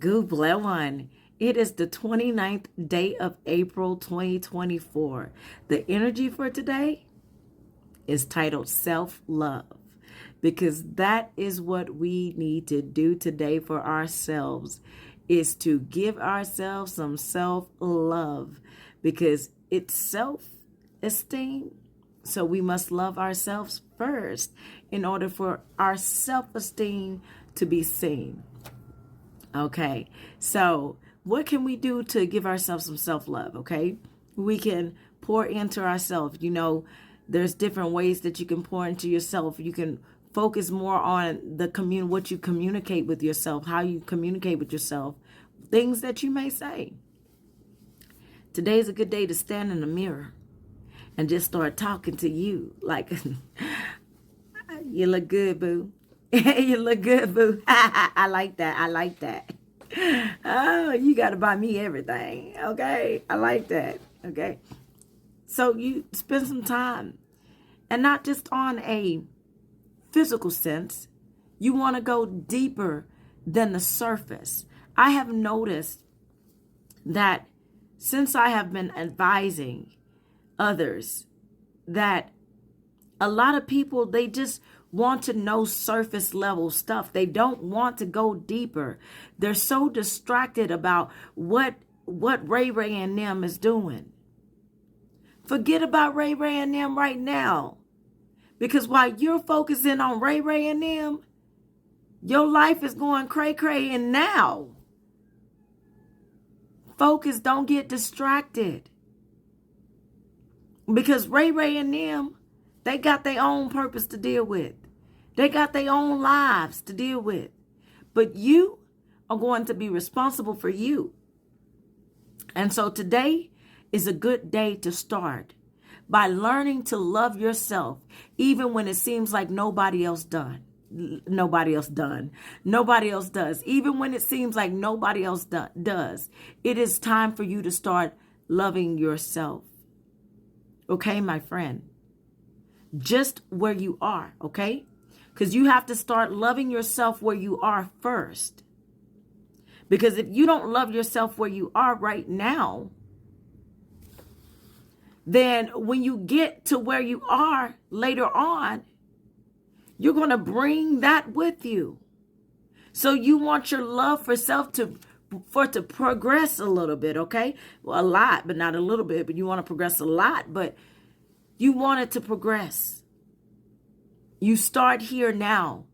Good one. It is the 29th day of April 2024. The energy for today is titled Self-Love because that is what we need to do today for ourselves, is to give ourselves some self-love because it's self-esteem. So we must love ourselves first in order for our self-esteem to be seen. Okay, so what can we do to give ourselves some self-love? Okay, we can pour into ourselves. There's different ways that you can pour into yourself. You can focus more on what you communicate with yourself, how you communicate with yourself, things that you may say. Today is a good day to stand in the mirror and just start talking to you like, you look good, boo. You look good, boo. I like that. I like that. Oh, you got to buy me everything. Okay. I like that. Okay. So you spend some time, and not just on a physical sense. You want to go deeper than the surface. I have noticed that since I have been advising others, that a lot of people, they just want to know surface level stuff. They don't want to go deeper. They're so distracted about what Ray Ray and them is doing. Forget about Ray Ray and them right now. Because while you're focusing on Ray Ray and them, your life is going cray-cray. And now, focus, don't get distracted. Because Ray Ray and them, they got their own purpose to deal with. They got their own lives to deal with. But you are going to be responsible for you. And so today is a good day to start by learning to love yourself, even when it seems like nobody else does. Even when it seems like nobody else does. It is time for you to start loving yourself. Okay, my friend? Just where you are, okay? Because you have to start loving yourself where you are first. Because if you don't love yourself where you are right now, then when you get to where you are later on, you're going to bring that with you. So you want your love for self to progress a little bit, okay? Well, a lot, but not a little bit, but you want to progress a lot, but you want it to progress. You start here now.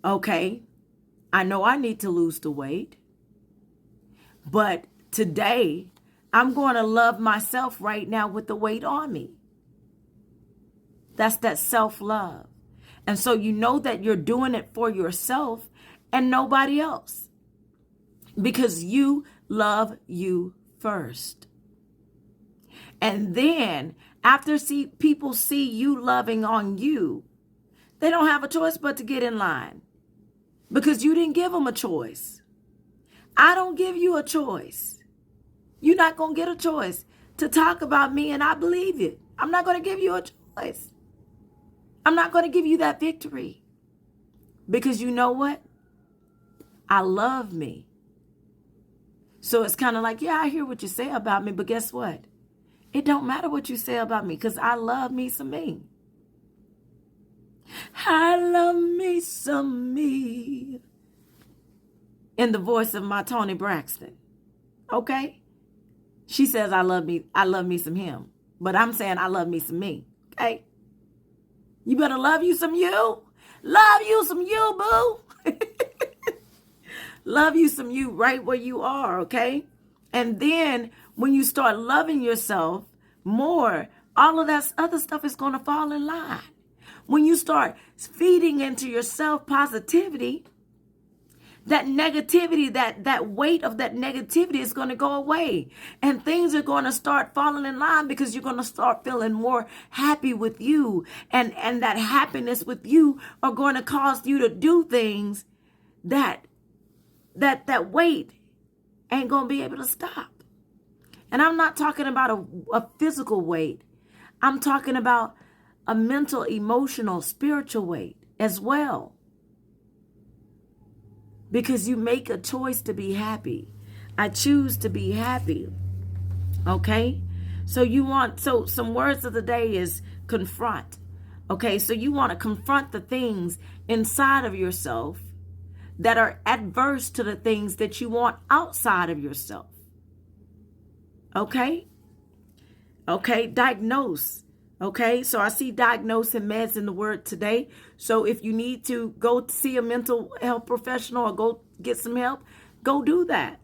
Okay, I know I need to lose the weight, but today I'm going to love myself right now with the weight on me. That's that self-love. And so you know that you're doing it for yourself and nobody else, because you love you first. And then after people see you loving on you, they don't have a choice but to get in line, because you didn't give them a choice. I don't give you a choice. You're not going to get a choice to talk about me, and I believe it. I'm not going to give you a choice. I'm not going to give you that victory, because you know what? I love me. So it's kind of like, yeah, I hear what you say about me, but guess what? It don't matter what you say about me, because I love me some me. I love me some me. In the voice of my Toni Braxton. Okay? She says I love me some him. But I'm saying I love me some me. Okay? You better love you some you. Love you some you, boo. Love you some you right where you are, okay? And then when you start loving yourself more, all of that other stuff is going to fall in line. When you start feeding into yourself positivity, that negativity, that weight of that negativity is going to go away. And things are going to start falling in line, because you're going to start feeling more happy with you. And that happiness with you are going to cause you to do things that weight ain't going to be able to stop. And I'm not talking about a physical weight. I'm talking about a mental, emotional, spiritual weight as well. because you make a choice to be happy. I choose to be happy. Okay? So some words of the day is confront. Okay? So you want to confront the things inside of yourself that are adverse to the things that you want outside of yourself. Okay? Okay? Diagnose. Okay? So I see diagnose and meds in the word today. So if you need to go see a mental health professional or go get some help, go do that.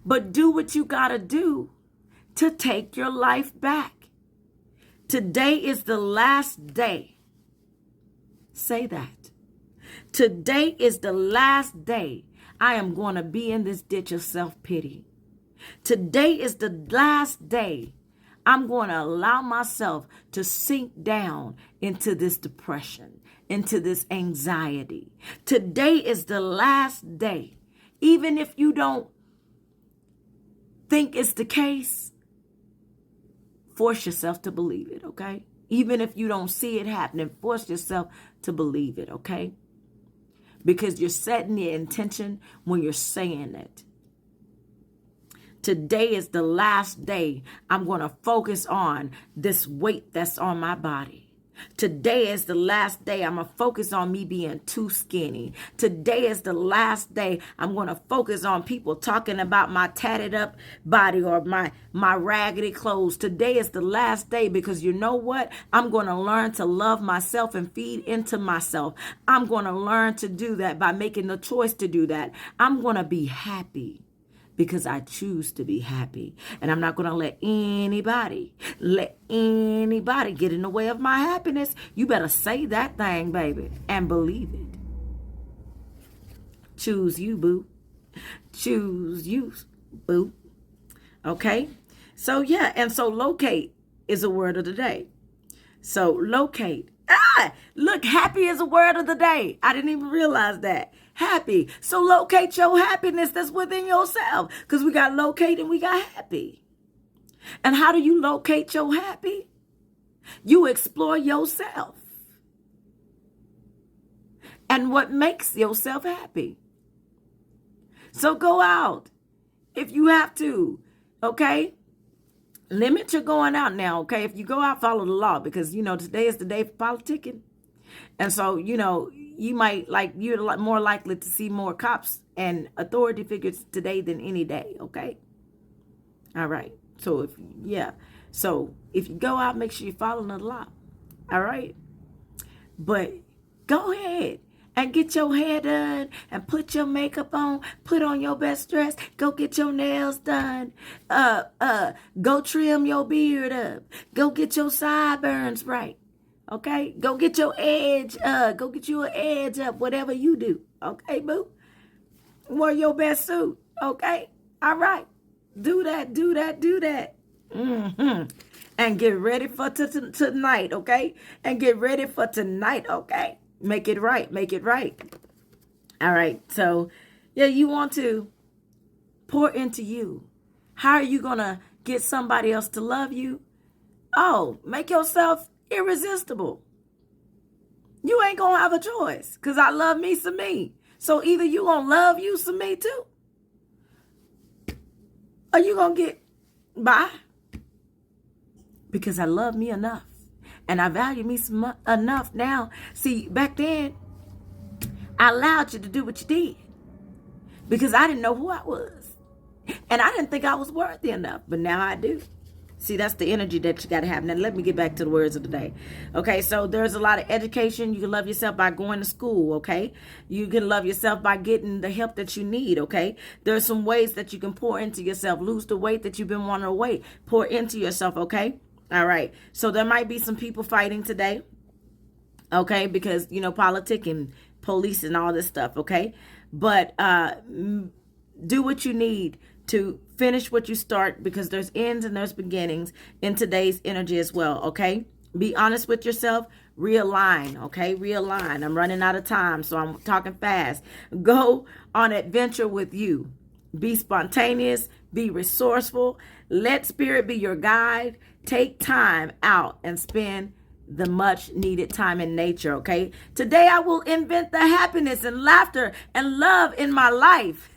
But do what you got to do to take your life back. Today is the last day. Say that. Today is the last day I am going to be in this ditch of self-pity. Today is the last day I'm going to allow myself to sink down into this depression, into this anxiety. Today is the last day. Even if you don't think it's the case, force yourself to believe it, okay? Even if you don't see it happening, force yourself to believe it, okay? Because you're setting the intention when you're saying it. Today is the last day I'm going to focus on this weight that's on my body. Today is the last day I'm going to focus on me being too skinny. Today is the last day I'm going to focus on people talking about my tatted up body or my raggedy clothes. Today is the last day because you know what? I'm going to learn to love myself and feed into myself. I'm going to learn to do that by making the choice to do that. I'm going to be happy because I choose to be happy. And I'm not going to let anybody get in the way of my happiness. You better say that thing, baby, and believe it. Choose you, boo. Choose you, boo. Okay? So, yeah, and so locate is a word of the day. So, locate. Look, happy is a word of the day. I didn't even realize that. Happy. So locate your happiness that's within yourself. Because we got locate and we got happy. And how do you locate your happy? You explore yourself. And what makes yourself happy. So go out if you have to. Okay? Limit your going out now, okay? If you go out, follow the law because, today is the day for politicking. And so, you're more likely to see more cops and authority figures today than any day, okay? All right. So, if you go out, make sure you're following the law, all right? But go ahead and get your hair done and put your makeup on, put on your best dress, go get your nails done, go trim your beard up, go get your sideburns right, okay? Go get your edge, go get you an edge up, whatever you do, okay, boo? Wear your best suit, okay? All right, do that. And get ready for tonight, okay? And get ready for tonight, okay? Make it right. All right. So, yeah, you want to pour into you. How are you going to get somebody else to love you? Oh, make yourself irresistible. You ain't going to have a choice because I love me some me. So either you going to love you some me too, or you going to get by because I love me enough. And I value me enough now. See, back then, I allowed you to do what you did because I didn't know who I was. And I didn't think I was worthy enough, but now I do. See, that's the energy that you got to have. Now, let me get back to the words of the day. Okay, so there's a lot of education. You can love yourself by going to school, okay? You can love yourself by getting the help that you need, okay? There's some ways that you can pour into yourself. Lose the weight that you've been wanting to weight. Pour into yourself, okay? All right. So there might be some people fighting today. Okay. Because, politics and police and all this stuff. Okay. But do what you need to finish what you start because there's ends and there's beginnings in today's energy as well. Okay. Be honest with yourself. Realign. Okay. Realign. I'm running out of time, so I'm talking fast. Go on adventure with you. Be spontaneous. Be resourceful. Let spirit be your guide. Take time out and spend the much needed time in nature, okay? Today I will invent the happiness and laughter and love in my life.